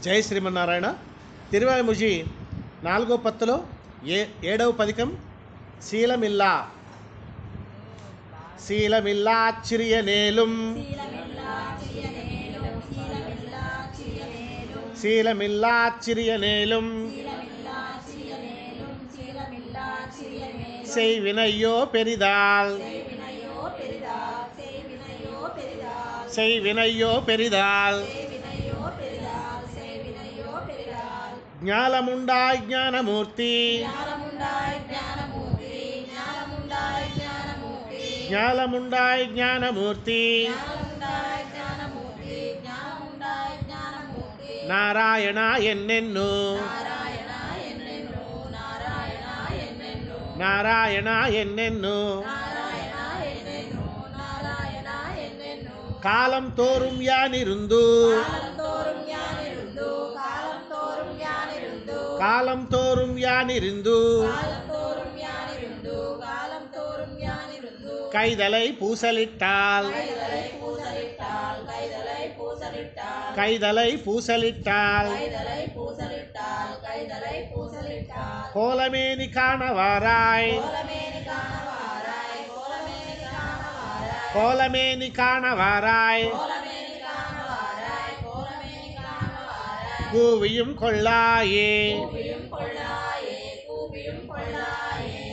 జై శ్రీమన్నారాయణ. తిరువాయిముజి 4వ పత్తులో 7వ పదికం శీలమిల్లా. శీలమిల్లాచ్చిరియనేలుం శీலமில்லாச்சிரியனேலும் செய்வினையோ பெரிதால் செய்வினையோ பெரிதால் ஞானமுண்டாய் ஞானமூர்த்தி ஞானமுண்டாய் ஞானமூர்த்தி நாராயண என்னென்னு நாராயண என்னென்னு காலம் தோறும் யானிருந்து காலம் தோறும் யானிருந்து கைதலை பூசலிட்டால் கைதலை பூசலிட்டால் கோலமேனி காணவாராய் கோலமேனி காணவாராய் கூவியும் கொள்ளாயே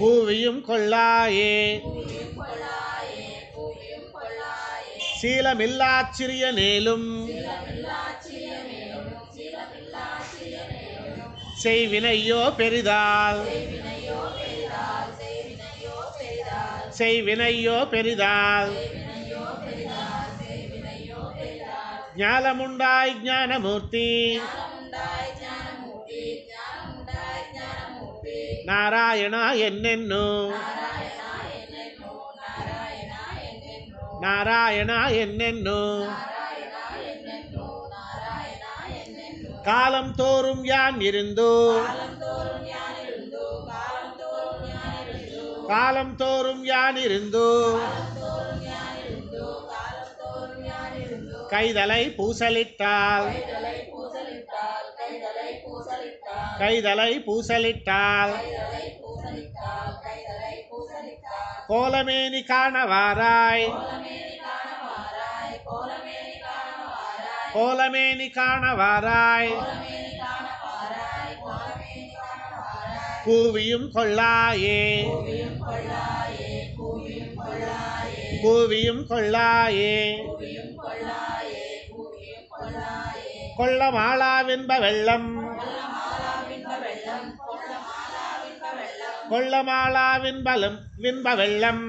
கூவியும் கொள்ளாயே சீலமில்லாச்சிரியனேலும் செய்வினையோ பெரிதால் செய்வினையோ பெரிதால் ஞானமுண்டாய் ஞானமூர்த்தி நாராயண என்னென்னு நாராயண என்னென்னு காலம் தோறும் யான் இருந்து காலம் தோறும் யான் இருந்து கைதலை பூசலிட்டால் கைதலை பூசலிட்டால் கோலமேனி காணவாராய் கோலமேனி காணவாராய் கூவியும் கொள்ளாயே கூவியும் கொள்ளாயே கொள்ளமாளாவென்ப வெள்ளம் கொள்ளமாளாவின்பலம் வின்ப வெள்ளம்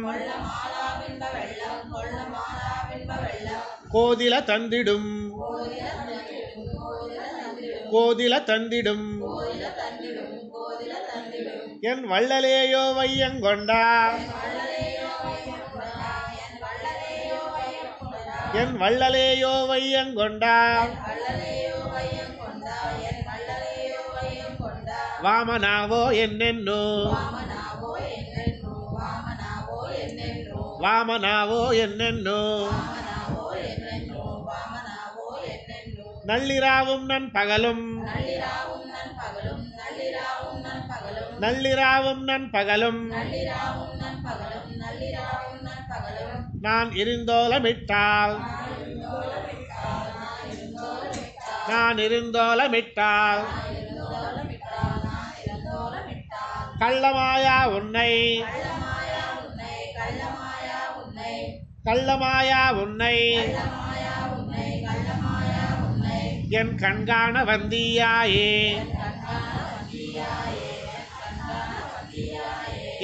கோதில தந்திடும் கோதில தந்திடும் என் வள்ளலேயோ வையங்கொண்டா என் வள்ளலேயோ வையங்கொண்டா வாமனாவோ என்னென்னு வாமனாவோ என்னென்னு நள்ளிராவும் நன் பகலும் நள்ளிராவும் நன் பகலும் நான் இருந்தோலமிட்டால் நான் இருந்தோலமிட்டால் கள்ளமாயா உன்னை கள்ளமாயா உன்னை என் கண்காண வந்தியாயே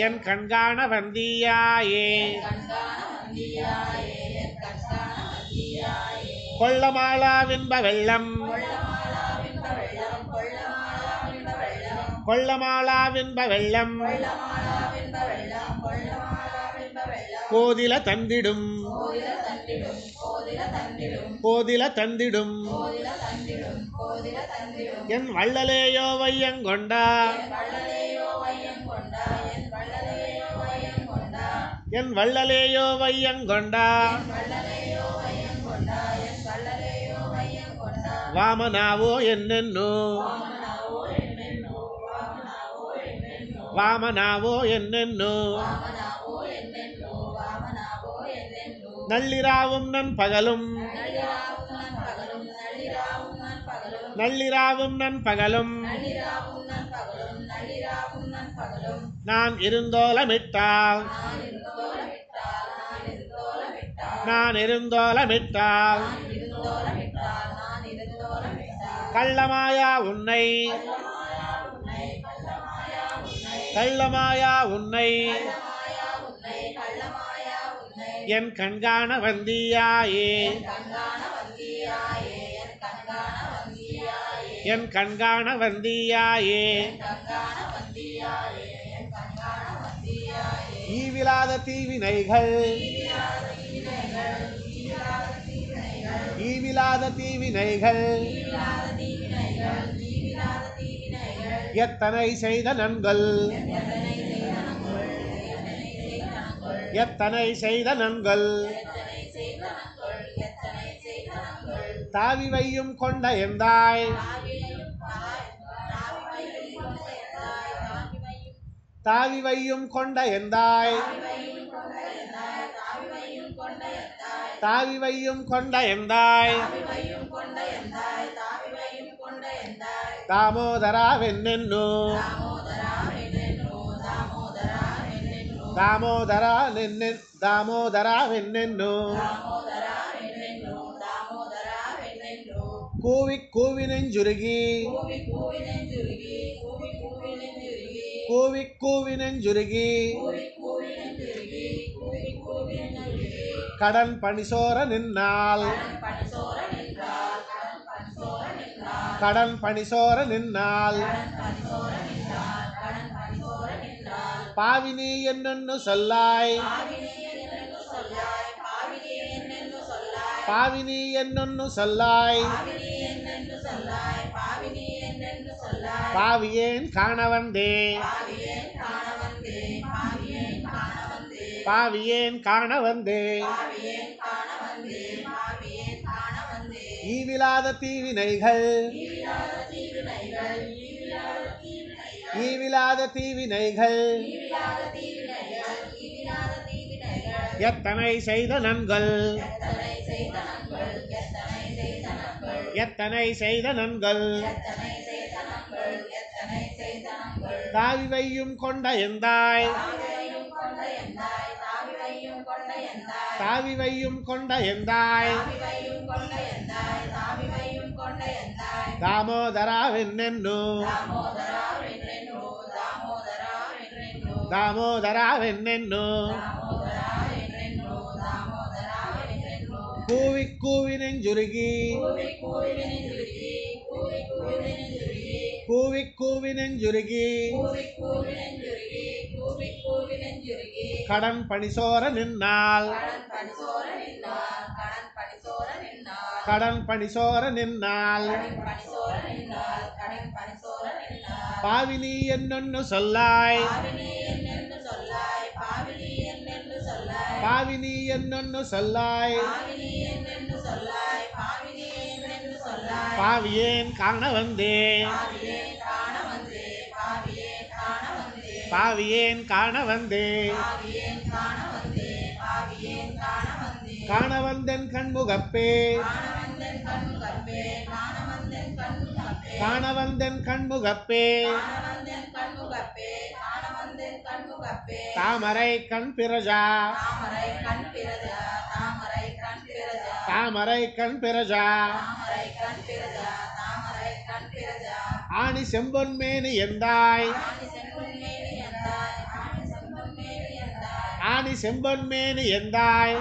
என் கண்காண வந்தியாயே கொள்ளமாளாவின்ப வெள்ளம் கொள்ளமாளாவின்ப வெள்ளம் கோதில தந்திடும் கோதில தந்திடும் என் வள்ளலேயோ வையங்கொண்டா என் வள்ளலேயோ வையங்கொண்டா வாமனாவோ என்னென்னோ வாமனாவோ என்னென்னோ நள்ளிராவும் நண்பகலும் நள்ளிராவும் நண்பகலும் நான் இருந்தோலமிட்டால் நான் இருந்தோலமிட்டால் கள்ளமாயா உன்னை கள்ளமாயா உன்னை என் கண்காண வந்தியாயே என் கண்காண வந்தியாயே ஈவிலாத தீவினைகள் ஈவிலாத தீவினைகள் எத்தனை செய்த நன்கள் எத்தனை செய்த நன்கள் தாவி வையும் கொண்ட எந்தாய் தாவி வையும் கொண்ட எந்தாய் தாவி வையும் கொண்ட எந்தாய் தாமோதராவென்னென்னோ தாமோதராவென்னென்னோ கூவி கூவி நெஞ்சுருகி கூவி கூவி நெஞ்சுருகி கடன் பணிசோர நின்னால் கடன் பணிசோர நின்னால் பாவினி என்னென்னு சொல்லாய் பாவினி என்னென்னு சொல்லாய் பாவியேன் காண வந்தே பாவியேன் காண வந்தே ஈவிலாத தீவினைகள் ஈவிலாத தீவினைகள் எத்தனை செய்த நன்கள் எத்தனை செய்த நன்கள் தாவி வையும் கொண்ட எந்தாய் தாவி வையும் கொண்ட எந்தாய் தாமோதராவென்னென்னோ தாமோதராவென்னென்னோ கூவி கூவி நெஞ்சுருகி கூவி கூவி நெஞ்சுருகி கடன் பணிசோர நின்னால் கடன் பணிசோர நின்னால் பாவினி என்னொன்னு சொல்லாய் பாவினி என்னொன்னு சொல்லாய் பாவியேன் காண வந்தே பாவியேன் காண வந்தே காண வந்தென் கண்முகப்பே காண வந்தென் கண்முகப்பே தாமரை கண் பிரஜா தாமரை கண் பிரஜா ஆணி செம்பொன்மேனி எந்தாய் ஆணி செம்பொன்மேனி எந்தாய்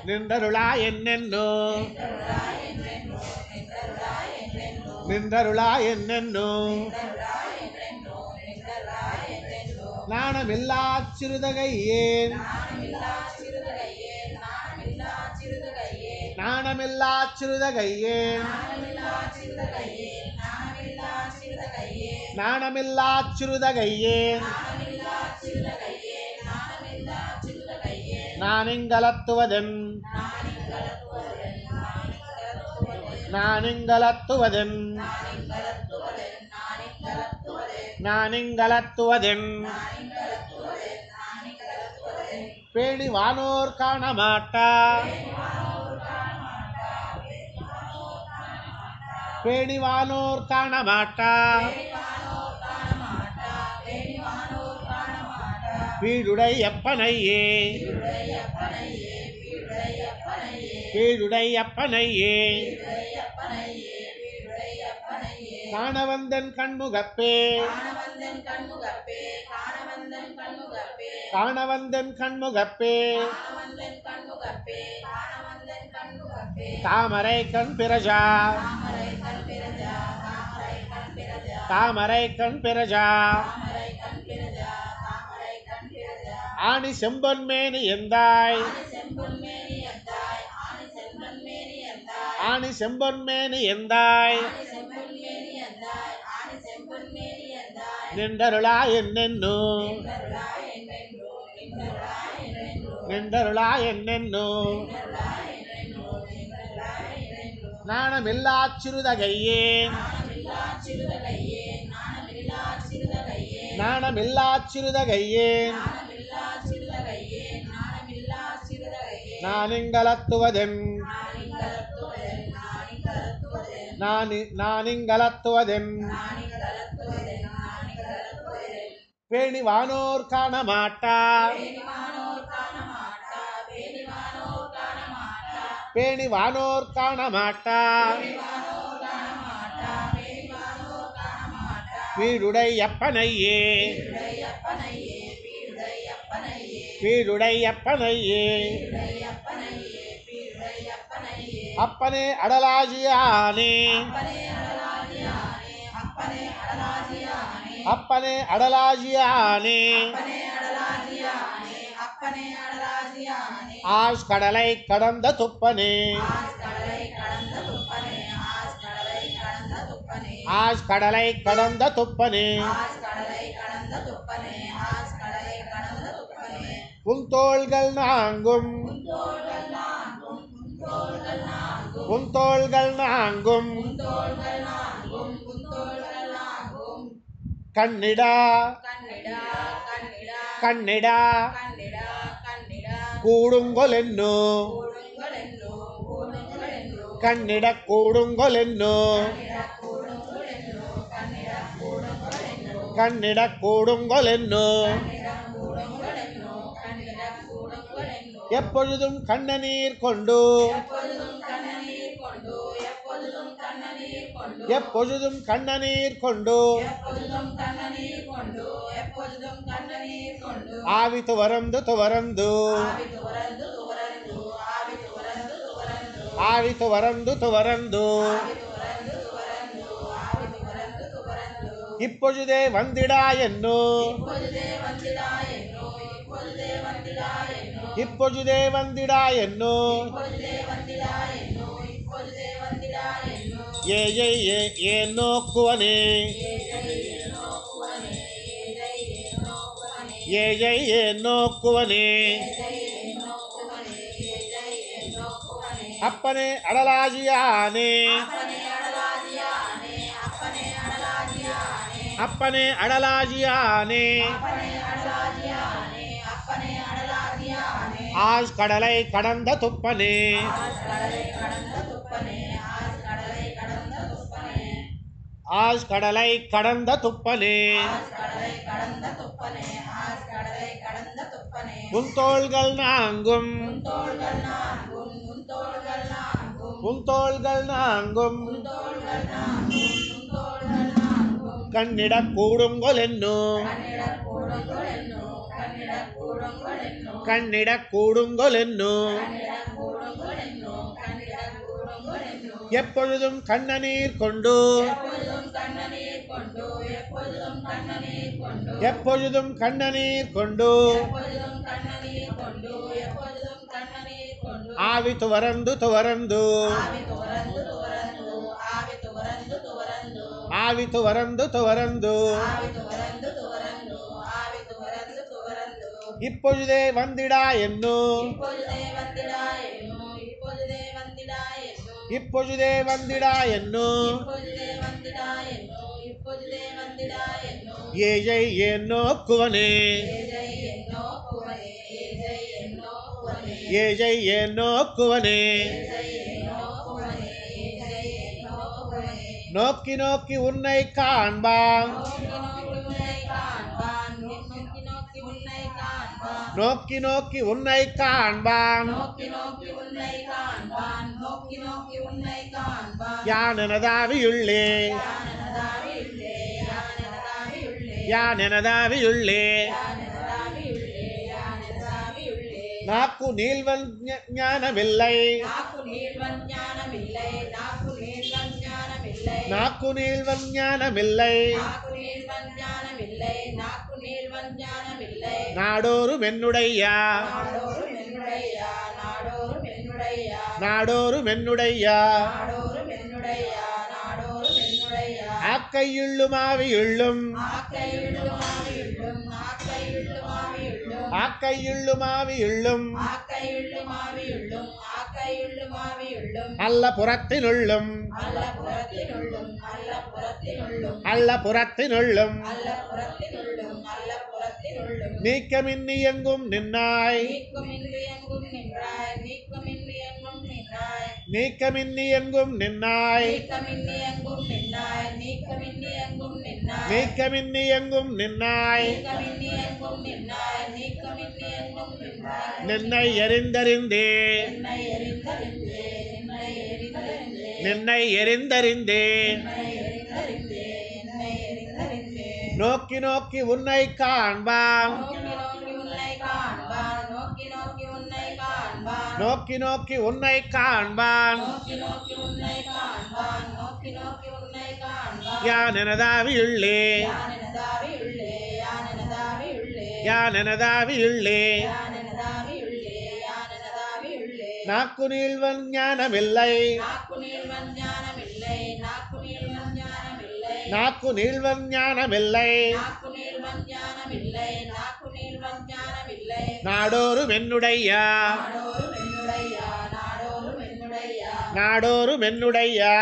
நின்றருளா என்னென்னோ நின்றருளா என்னென்னோ நாணமில்லா சிறுதகையேன் நாணமில்லா சிறுதகையேன் நாணமில்லா சிறுதகையேன் நானிங்கலத்துவதென் நானிங்கலத்துவதென் நானிங்கலத்துவதென் பேணிவானோர் காணமாட்டா பேணிவானோர் காணமாட்டா வீடுடையப்பனையே வீடுடையப்பனையே காணவந்தன் கண்முகப்பே காணவந்தன் கண்முகப்பே தாமரை கண் பிரஜா தாமரை கண் பிரஜா ஆணி செம்பொன்மேனி எந்தாய் ஆணி செம்பொன்மேனி எந்தாய் நின்றருளா என்னென்னு நின்றருளா என்னென்னு நாணமில்லா சிறுதகையேன் நாணமில்லா சிறுதகையேன் நானிங்கலத்துவதென் நானிங்கலத்துவதென் பேணிவானோர் காணமாட்டா பேணிவானோர் காணமாட்டா வீடுடையப்பனையே வீடுடையப்பனையே அப்பனே அடலாஜியானே அப்பனே அடலாஜியானே ஆஷ் கடலை கடந்த துப்பனே ஆஷ் கடலை கடந்த துப்பனே உன் தோள்கள் நான்கும் உன் தோள்கள் நான்கும் கண்ணிடா கண்ணிடா கூடுங்கொலென்னு கண்ணிட கூடுங்கொலென்னு கண்ணிட கூடுங்கொலென்னு எப்பொழுதும் கண்ணநீர் கொண்டு எப்பொழுதும் கண்ணநீர் கொண்டு ஆவி துவரந்து துவரந்து ஆவி துவரந்து துவரந்து இப்பொழுதே வந்திடா என்னோ இப்பொழுதே வந்திடா என்னோ ஏ நோக்குவனே ஏ நோக்குவனே அப்பனே அடலாஜியானே அப்பனே அடலாஜியானே ஆஷ் கடலை கடந்த துப்பனே ஆஷ் கடலை கடந்த துப்பனே உன் தோள்கள் நான்கும் உன் தோள்கள் நான்கும் கண்ணிட கூடுங்கொலென்னு கண்ணிட கூடுங்கொலென்னு எப்பொழுதும் கண்ணநீர் கொண்டு எப்பொழுதும் கண்ணநீர் கொண்டு ஆவி துவரந்து துவரந்து ஆவி துவரந்து துவரந்து இப்பொழுதே வந்திடா என்னோ இப்பொழுதே வந்திடா என்னும் ஏஜை ஏன் நோக்குவனே ஏஜை ஏன் நோக்குவனே நோக்கி நோக்கி உன்னை காண்பான் நோக்கி நோக்கி உன்னை காண்பான் யான் எனதாவியுள்ளே யான் எனதாவியுள்ளே నాకు నీల్వజ్ఞానమిల్లై నాకు నీల్వజ్ఞానమిల్లై நாடோறும் என்னுடையா நாடோறும் என்னுடையா ஆக்கையுள்ளும் ஆவியுள்ளும் ஆக்கையுள்ளும் ஆவியுள்ளும் அல்ல புறத்தினுள்ளும் அல்ல புறத்தினுள்ளும் நீக்கமின்றி எங்கும் நின்னாய் நீக்கமின்றி எங்கும் நின்னாய் நீக்கமின்றி எங்கும் நின்னாய் நின்னை எறிந்தறிந்தே நின்னை எறிந்தறிந்தே நோக்கி நோக்கி உன்னை காண்பான் நோக்கி நோக்கி உன்னை காண்பான் யான் எனதாவியுள்ளே யான் எனதாவியுள்ளே నాకు నీల్వజ్ఞానమిల్లై నాకు నీల్వజ్ఞానమిల్లై நாடோறும் என்னுடையா நாடோறும் என்னுடையா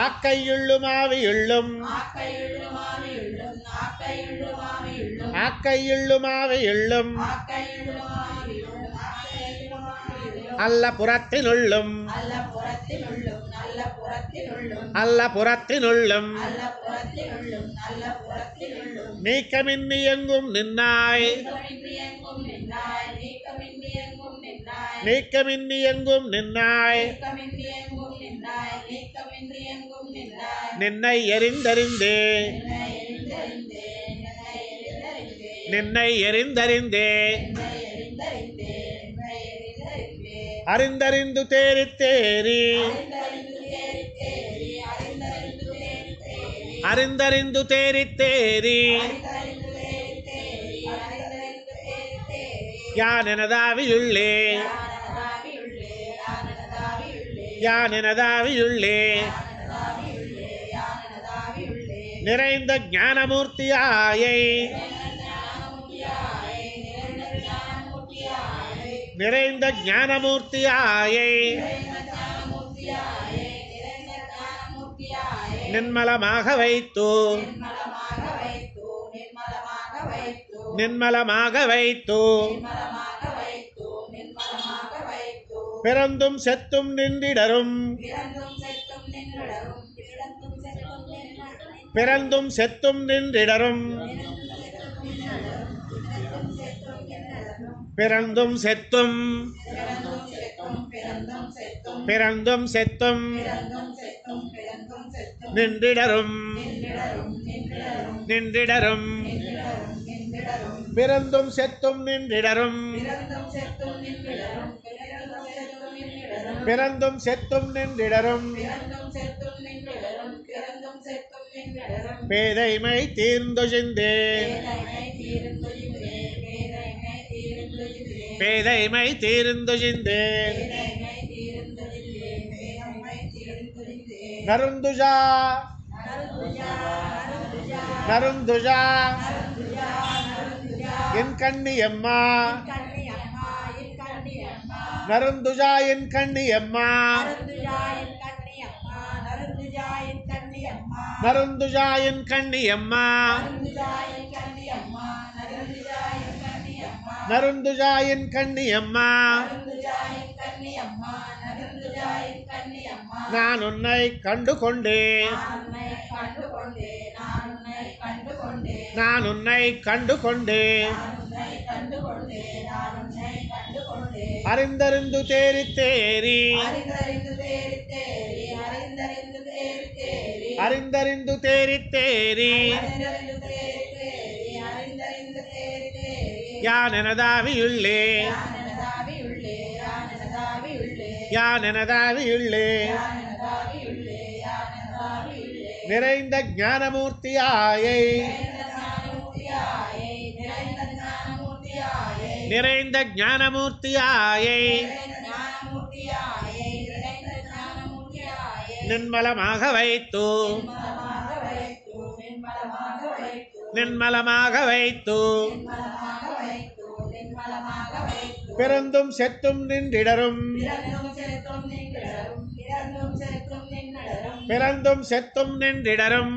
ஆக்கையுள்ளும் ஆவியுள்ளும் ஆக்கையுள்ளும் ஆவியுள்ளும் அல்ல புறத்தினுள்ளும் அல்ல புறத்தினுள்ளும் நீக்கமின்றி எங்கும் நின்னாய் நீக்கமின்றி எங்கும் நின்னாய் நின்னை எறிந்தறிந்தே நின்னை எறிந்தறிந்தே அறிந்தறிந்து தேறி தேறி அறிந்தறிந்து தேறி தேறி யான் எனதாவியுள்ளே யான் எனதாவியுள்ளே நிறைந்த ஞானமூர்த்தியாயை நிறைந்த ஞானமூர்த்தியாயை நிர்மலமாக வைத்து நிர்மலமாக வைத்து பிறந்தும் செத்தும் நின்றிடரும் பிறந்தும் செத்தும் நின்றிடரும் பிறந்தும் செத்தும் பிறந்தும் செத்தும் நின்றிடரும் நின்றிடரும் பிறந்தும் செத்தும் நின்றிடரும் பிறந்தும் செத்தும் நின்றிடரும் பேதைமை தீர்ந்தொழிந்தே பேதைமை தீர்ந்தொழிந்தே நருந்துஜா நருந்துஜா என் கண்ணியம்மா நருந்துஜாயின் கண்ணியம்மா நருந்துஜாயின் கண்ணியம்மா நருந்துஜாயின் கண்ணியம்மா நான் உன்னை கண்டு கொண்டேன் நான் உன்னை கண்டு கொண்டேன் அறிந்தறிந்து தேறி தேறி அறிந்தறிந்து தேறி தேறி யான் எனதாவியுள்ளே யான் எனதாவியுள்ளே நிறைந்த ஞானமூர்த்தியாயை நிறைந்த ஞானமூர்த்தியாயை நின்மலமாக வைத்து நின்மலமாக வைத்து பிறந்தும் செத்தும் நின்றிடரும் பிறந்தும் செத்தும் நின்றிடரும்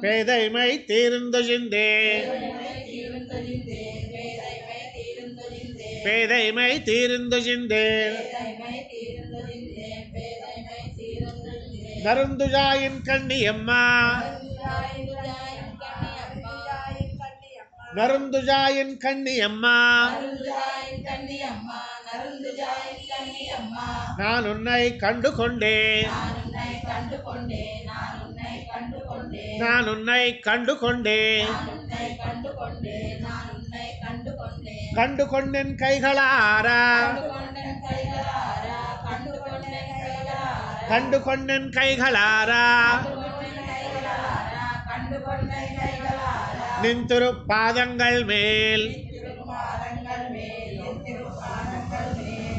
பேதைமை தீர்ந்துஜிந்தே பேதைமை தீர்ந்துஜிந்தே நருந்துஜாயின் கண்ணியம்மா நருந்துஜாயின் கண்ணியம்மா நான் உன்னை கண்டு கொண்டேன் நான் உன்னை கண்டு கொண்டேன் கண்டு கொண்டேன் கைகளாரா கண்டு கொண்டேன் கைகளாரா நின் திருப்பாதங்கள் மேல்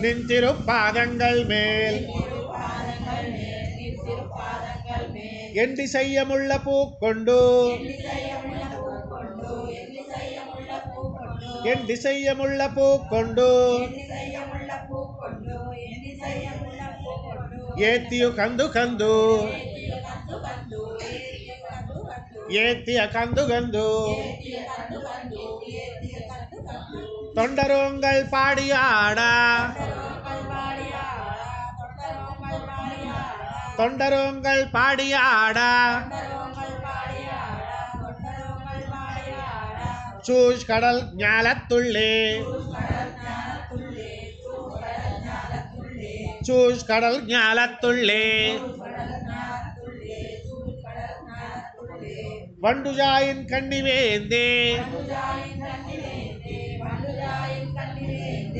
நின் திருப்பாதங்கள் மேல் என் திசையமுள்ள பூக்கொண்டு என் திசையமுள்ள பூக்கொண்டு ஏத்தியு ಕಂದು ಕಂದು ஏத்திய ಕಂದು ಕಂದು தொண்டரோங்கள் பாடியாடா தொண்டரோங்கள் பாடியாடா சூஷ் கடல் ஞாலத்துள்ளே சூஷ் கடல் ஞாலத்துள்ளே வண்டுஜாயின் கண்ணிவேந்தே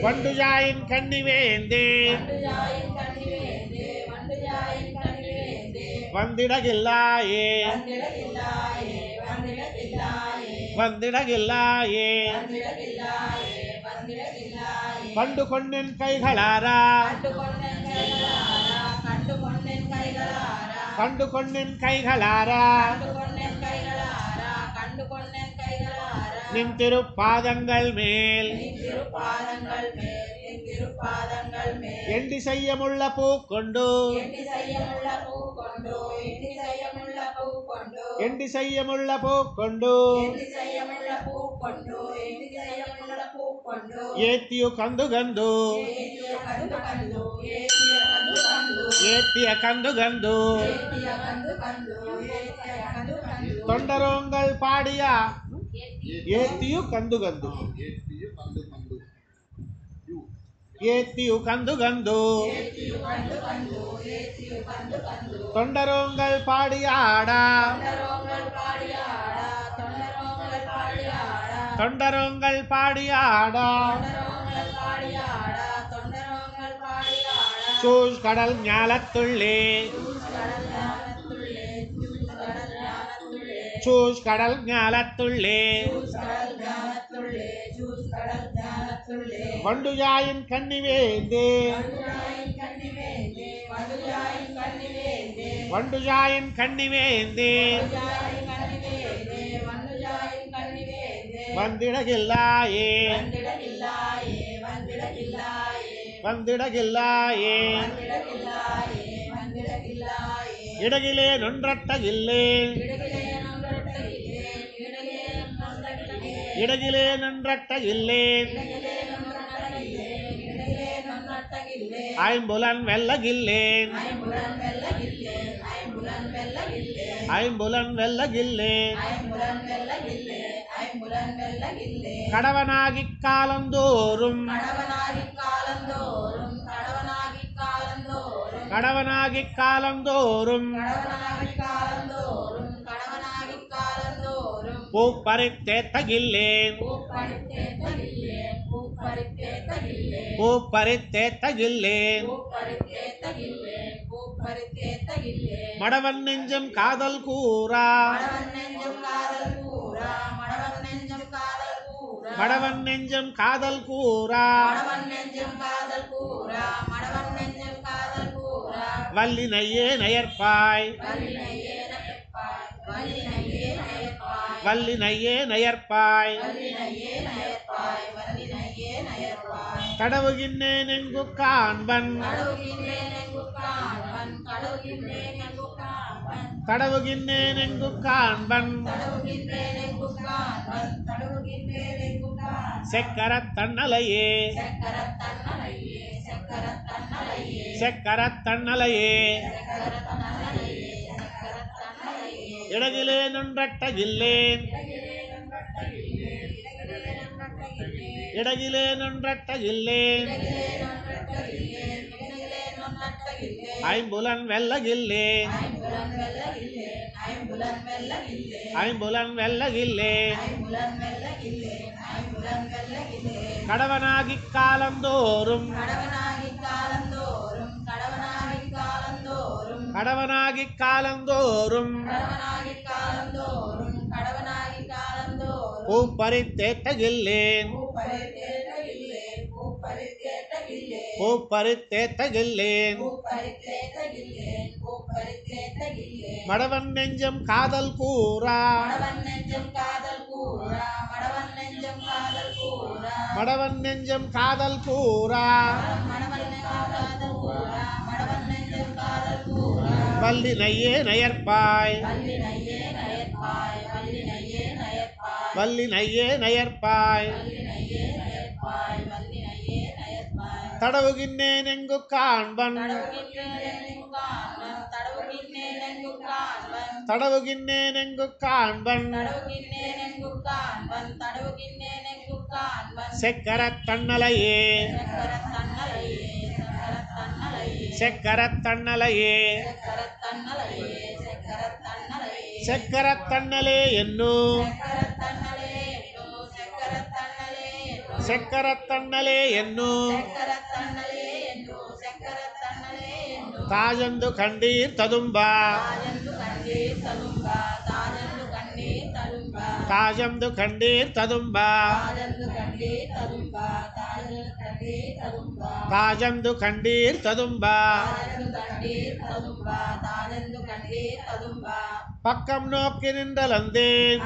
வண்டுஜாயின் கண்ணிவேந்தே வந்திடகில்லாயே வந்திடகில்லாயே கண்டு கொண்டேன் கைகளாரா கண்டு கொண்டேன் கைகளாரா நின் திருப்பாதங்கள் மேல் என் திசையமுள்ள பூக்கொண்டு என் திசையமுள்ள பூக்கொண்டு ஏத்தியு ಕಂದು ಕಂದು ஏத்திய ಕಂದು ಕಂದು தொண்டரோங்கள் பாடியா ஏத்தியு ಕಂದು ಕಂದು ஏத்தியு ಕಂದು ಕಂದು தொண்டரோங்கள் பாடியாடா தொண்டரோங்கள் பாடியாடா சூஷ் கடல் ஞாலத்துள்ளே சூஷ் கடல் ஞாலத்துள்ளே வண்டுஜாயின் கண்ணிவேந்தே வண்டுஜாயின் கண்ணிவேந்தே வந்திடகில்லாயே வந்திடகில்லாயே இடகிலே நொன்றட்ட இல்லேன் இடகிலே நொன்றட்ட இல்லேன் ஐம்புலன் வெல்லகில்லேன் ஐம்புலன் வெல்லகில்லேன் கடவனாகிக் காலந்தோறும் கடவனாகிக் காலந்தோறும் பூப்பறித்தேத்தகில்லேன் பூப்பறித்தேத்தகில்லேன் மடவன் நெஞ்சம் காதல் கூறா மடவன் நெஞ்சம் காதல் கூறா வள்ளி நையே நயற்பாய் வள்ளி நையே நயற்பாய் கடவுகின்னேன் எங்கு காண்பன் கடவுகின்னேன் எங்கு காண்பன் செக்கரத் தன்னலையே செக்கரத் தன்னலையே இடகிலே நொன்றட்ட இல்லேன் இடகிலே நொன்றட்ட இல்லேன் ஐம்புலன் வெல்லகில்லேன் ஐம்புலன் வெல்லகில்லேன் கடவனாகிக் காலந்தோறும் கடவனாகிக் காலந்தோறும் பூப்பறித்தேத்தகில்லேன் பூப்பறித்தேத்தகில்லேன் மடவன் நெஞ்சம் காதல் கூறா மடவன் நெஞ்சம் காதல் கூறா வள்ளி நையே நயற்பாய் வள்ளி நையே நயற்பாய் தடவுகின்னேன் எங்கு காண்பன் தடவுகின்னேன் எங்கு காண்பன் செக்கரத் தன்னலையே செக்கரத் தன்னலையே செக்கரத் தன்னலே என்னோ செக்கரத் தன்னலே என்னோ தாஜந்து கண்டீர் ததும்பா தாஜந்து கண்டீர் ததும்பா தாஜந்து கண்டீர் ததும்பா பக்கம் நோக்கி நின்றலந்தேன்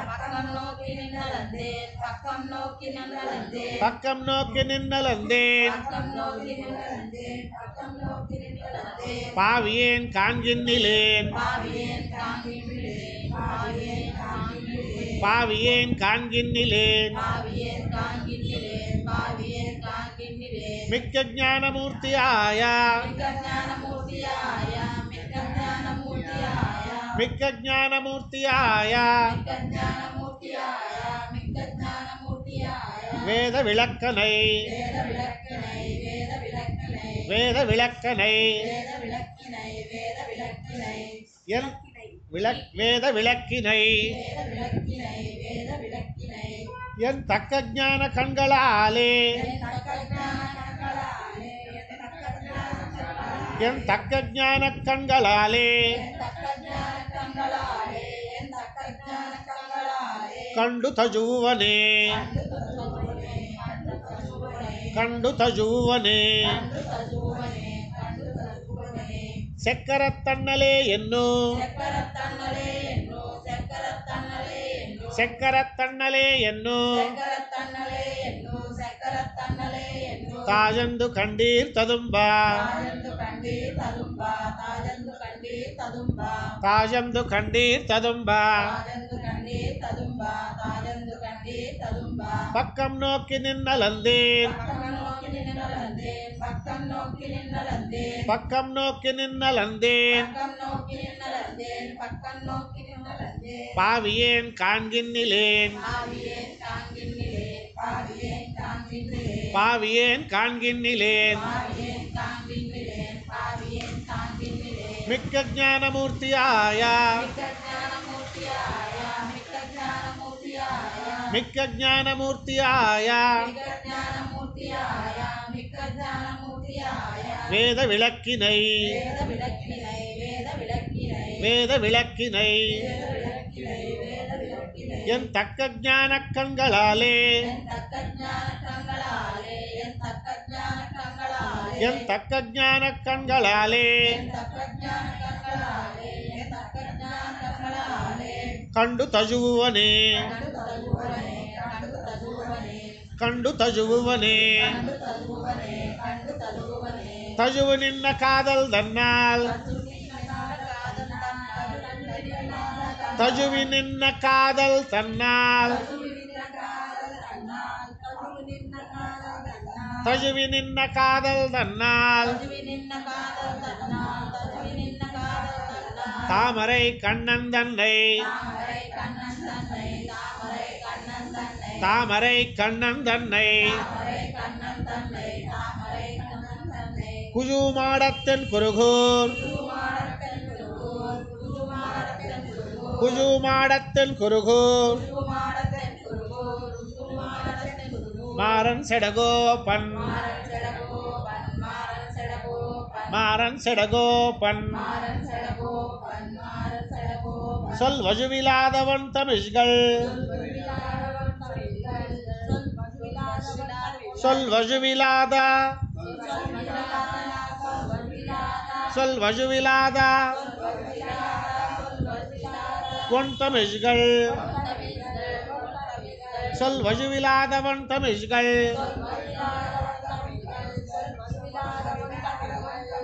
பக்கம் நோக்கி நின்றலந்தேன் பாவியேன் காண்கின்னிலேன் பாவியேன் காண்கின்னிலேன் மிக்க ஞானமூர்த்தியாய மிக்க ஞானமூர்த்தியாய வேத விளக்கனை வேத விளக்கனை என் வேத விளக்கினை என் தக்க ஞான கண்களாலே என் தக்க ஞான கண்களாலே ಕಂಡು ತಜುವನೆ ಕಂಡು ತಜುವನೆ செக்கரத்தண்ணலே என்னோ செக்கரத்தண்ணலே என்னோ தாஜந்து கண்டீர் ததும்பா தாஜந்து கண்டீர் ததும்பா பக்கம் நோக்கி நின்னலந்தேன் பக்கம் நோக்கி நின்னலந்தேன் பாவியேன் காண்கின்னிலேன் பாவியேன் காண்கின்னிலேன் மிக்க ஞானமூர்த்தியாய மிக்க ஞானமூர்த்தியாய வேத விளக்கினை வேத விளக்கினை என் தக்க ஞான கண்களாலே என் தக்க ஞான கண்களாலே கண்டு தஜுவனே கண்டு தஜுவனே தஜுவு நின்ன காதல் தன்னால் தஜுவி நின்ன காதல் தன்னால் தஜுவி நின்ன காதல் தன்னால் தாமரை கண்ணன் தன்னை தாமரை கண்ணன் தன்னை குஜுமாடத்தன் குருகூர் குஜுமாடத்தன் குருகூர் மாறன் செடகோபன் மாறன் செடகோபன் சொல் வஜுவிலாதவன் தமிழ்கள் சொல் வஜுவிலாத சொல் வஜுவிலாத ஒன் தமிழ்கள் சொல் வஜுவிலாதவன் தமிழ்கள்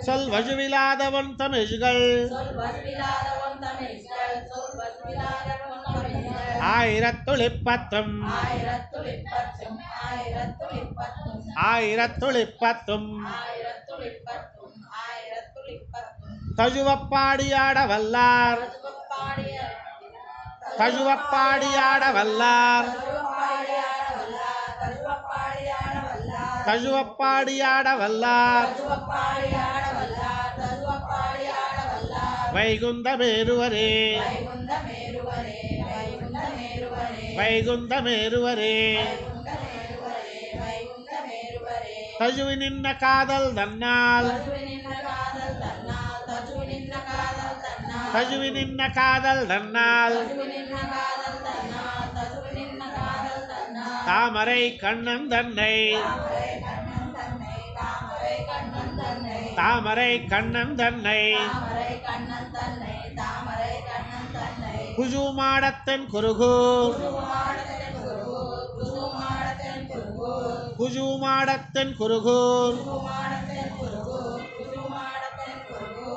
சொல் வஜுவிலாதவன் தமிழ்கள் ஆயிரத்துளிப்பத்தும் ஆயிரத்துளிப்பத்தும் தஜுவப்பாடியாட வல்லார் தஜுவப்பாடியாட வல்லார் தஜுவப்பாடியாட வல்லார் வைகுந்தமேருவரே வைகுந்தமேருவரே தஜுவி நின்ன காதல் தன்னால் தஜுவி நின்ன காதல் தன்னால் தாமரை கண்ணன் தன்னை தாமரை கண்ணன் தன்னை குஜுமாடத்தன் குருகூர் குஜுமாடத்தன் குருகூர்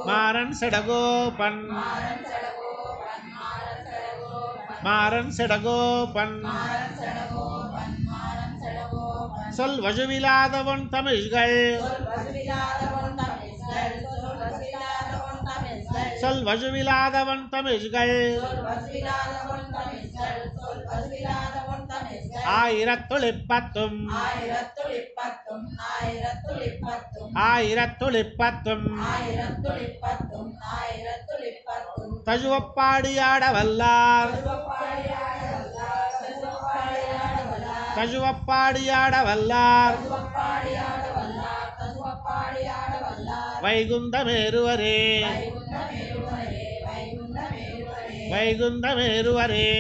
மாறன் செடகோபன் மாறன் செடகோபன் சொல் வஜுவிலாதவன் தமிழ்கள் சொல் வஜுவிலாதவன் தமிழ்கள் ஆயிரத்துளிப்பத்தும் ஆயிரத்துளிப்பத்தும் தஜுவப்பாடியாட வல்லார் தஜுவப்பாடியாட வல்லார் வைகுந்தமேருவரே வைகுந்தமேருவரே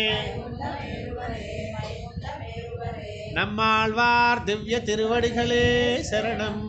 நம்மாழ்வார் திவ்ய திருவடிகளே சரணம்.